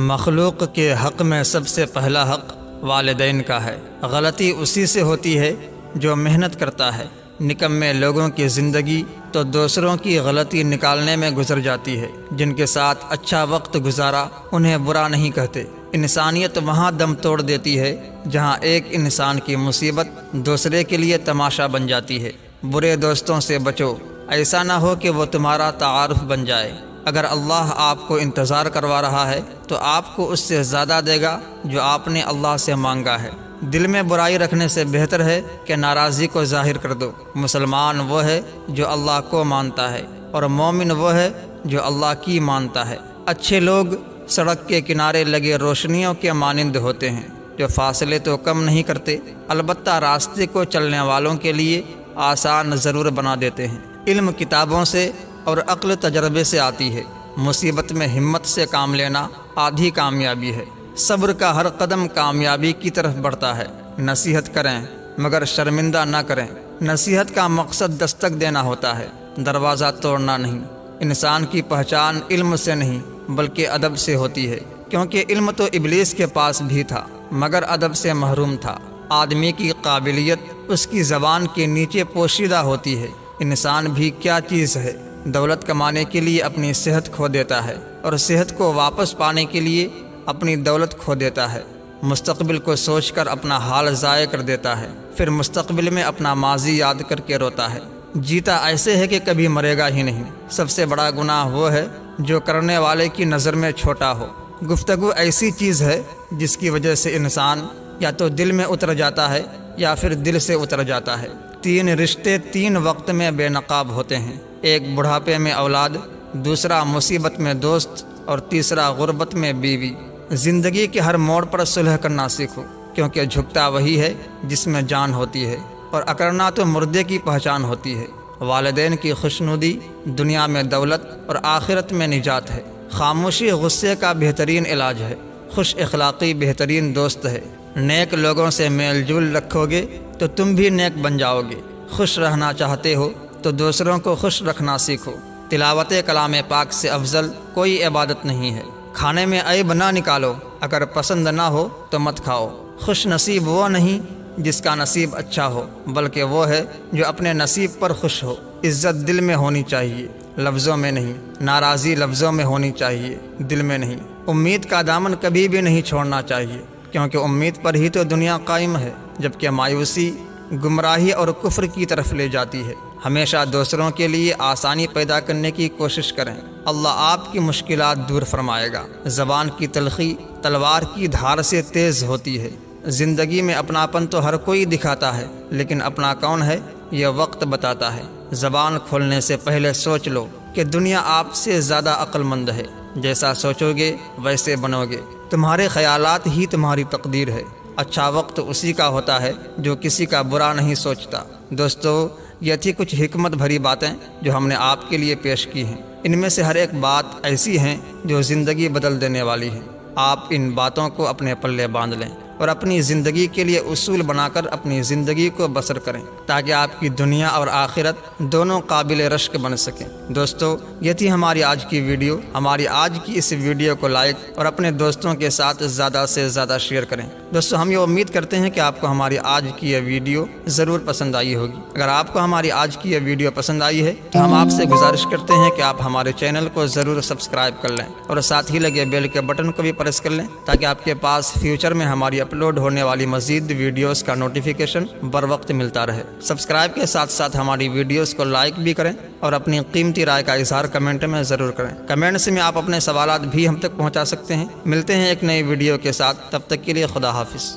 مخلوق کے حق میں سب سے پہلا حق والدین کا ہے۔ غلطی اسی سے ہوتی ہے جو محنت کرتا ہے۔ نکمے لوگوں کی زندگی تو دوسروں کی غلطی نکالنے میں گزر جاتی ہے۔ جن کے ساتھ اچھا وقت گزارا انہیں برا نہیں کہتے۔ انسانیت وہاں دم توڑ دیتی ہے جہاں ایک انسان کی مصیبت دوسرے کے لیے تماشا بن جاتی ہے۔ برے دوستوں سے بچو، ایسا نہ ہو کہ وہ تمہارا تعارف بن جائے۔ اگر اللہ آپ کو انتظار کروا رہا ہے تو آپ کو اس سے زیادہ دے گا جو آپ نے اللہ سے مانگا ہے۔ دل میں برائی رکھنے سے بہتر ہے کہ ناراضی کو ظاہر کر دو۔ مسلمان وہ ہے جو اللہ کو مانتا ہے، اور مومن وہ ہے جو اللہ کی مانتا ہے۔ اچھے لوگ سڑک کے کنارے لگے روشنیوں کے مانند ہوتے ہیں جو فاصلے تو کم نہیں کرتے، البتہ راستے کو چلنے والوں کے لیے آسان ضرور بنا دیتے ہیں۔ علم کتابوں سے اور عقل تجربے سے آتی ہے۔ مصیبت میں ہمت سے کام لینا آدھی کامیابی ہے۔ صبر کا ہر قدم کامیابی کی طرف بڑھتا ہے۔ نصیحت کریں مگر شرمندہ نہ کریں۔ نصیحت کا مقصد دستک دینا ہوتا ہے، دروازہ توڑنا نہیں۔ انسان کی پہچان علم سے نہیں بلکہ ادب سے ہوتی ہے، کیونکہ علم تو ابلیس کے پاس بھی تھا مگر ادب سے محروم تھا۔ آدمی کی قابلیت اس کی زبان کے نیچے پوشیدہ ہوتی ہے۔ انسان بھی کیا چیز ہے، دولت کمانے کے لیے اپنی صحت کھو دیتا ہے، اور صحت کو واپس پانے کے لیے اپنی دولت کھو دیتا ہے۔ مستقبل کو سوچ کر اپنا حال ضائع کر دیتا ہے، پھر مستقبل میں اپنا ماضی یاد کر کے روتا ہے۔ جیتا ایسے ہے کہ کبھی مرے گا ہی نہیں۔ سب سے بڑا گناہ وہ ہے جو کرنے والے کی نظر میں چھوٹا ہو۔ گفتگو ایسی چیز ہے جس کی وجہ سے انسان یا تو دل میں اتر جاتا ہے یا پھر دل سے اتر جاتا ہے۔ 3 رشتے 3 وقت میں بے نقاب ہوتے ہیں، ایک بڑھاپے میں اولاد، دوسرا مصیبت میں دوست، اور تیسرا غربت میں بیوی۔ زندگی کے ہر موڑ پر صلح کرنا سیکھو، کیونکہ جھکتا وہی ہے جس میں جان ہوتی ہے، اور اکڑنا تو مردے کی پہچان ہوتی ہے۔ والدین کی خوشنودی دنیا میں دولت اور آخرت میں نجات ہے۔ خاموشی غصے کا بہترین علاج ہے۔ خوش اخلاقی بہترین دوست ہے۔ نیک لوگوں سے میل جول رکھو گے تو تم بھی نیک بن جاؤ گے۔ خوش رہنا چاہتے ہو تو دوسروں کو خوش رکھنا سیکھو۔ تلاوت کلام پاک سے افضل کوئی عبادت نہیں ہے۔ کھانے میں عیب نہ نکالو، اگر پسند نہ ہو تو مت کھاؤ۔ خوش نصیب وہ نہیں جس کا نصیب اچھا ہو، بلکہ وہ ہے جو اپنے نصیب پر خوش ہو۔ عزت دل میں ہونی چاہیے، لفظوں میں نہیں۔ ناراضی لفظوں میں ہونی چاہیے، دل میں نہیں۔ امید کا دامن کبھی بھی نہیں چھوڑنا چاہیے، کیونکہ امید پر ہی تو دنیا قائم ہے، جبکہ مایوسی گمراہی اور کفر کی طرف لے جاتی ہے۔ ہمیشہ دوسروں کے لیے آسانی پیدا کرنے کی کوشش کریں، اللہ آپ کی مشکلات دور فرمائے گا۔ زبان کی تلخی تلوار کی دھار سے تیز ہوتی ہے۔ زندگی میں اپناپن تو ہر کوئی دکھاتا ہے، لیکن اپنا کون ہے یہ وقت بتاتا ہے۔ زبان کھولنے سے پہلے سوچ لو کہ دنیا آپ سے زیادہ عقل مند ہے۔ جیسا سوچو گے ویسے بنو گے۔ تمہارے خیالات ہی تمہاری تقدیر ہے۔ اچھا وقت اسی کا ہوتا ہے جو کسی کا برا نہیں سوچتا۔ دوستو، یہ تھی کچھ حکمت بھری باتیں جو ہم نے آپ کے لیے پیش کی ہیں۔ ان میں سے ہر ایک بات ایسی ہیں جو زندگی بدل دینے والی ہے۔ آپ ان باتوں کو اپنے پلے باندھ لیں اور اپنی زندگی کے لیے اصول بنا کر اپنی زندگی کو بسر کریں، تاکہ آپ کی دنیا اور آخرت دونوں قابل رشک بن سکیں۔ دوستو، یہ تھی ہماری آج کی ویڈیو۔ ہماری آج کی اس ویڈیو کو لائک اور اپنے دوستوں کے ساتھ زیادہ سے زیادہ شیئر کریں۔ دوستو، ہم یہ امید کرتے ہیں کہ آپ کو ہماری آج کی یہ ویڈیو ضرور پسند آئی ہوگی۔ اگر آپ کو ہماری آج کی یہ ویڈیو پسند آئی ہے تو ہم آپ سے گزارش کرتے ہیں کہ آپ ہمارے چینل کو ضرور سبسکرائب کر لیں، اور ساتھ ہی لگے بیل کے بٹن کو بھی پریس کر لیں، تاکہ آپ کے پاس فیوچر میں ہماری اپلوڈ ہونے والی مزید ویڈیوز کا نوٹیفیکیشن بر وقت ملتا رہے۔ سبسکرائب کے ساتھ ساتھ ہماری ویڈیوز کو لائک بھی کریں اور اپنی قیمتی رائے کا اظہار کمنٹ میں ضرور کریں۔ کمنٹس میں آپ اپنے سوالات بھی ہم تک پہنچا سکتے ہیں۔ ملتے ہیں ایک نئی ویڈیو کے ساتھ، تب تک کے لیے خدا حافظ۔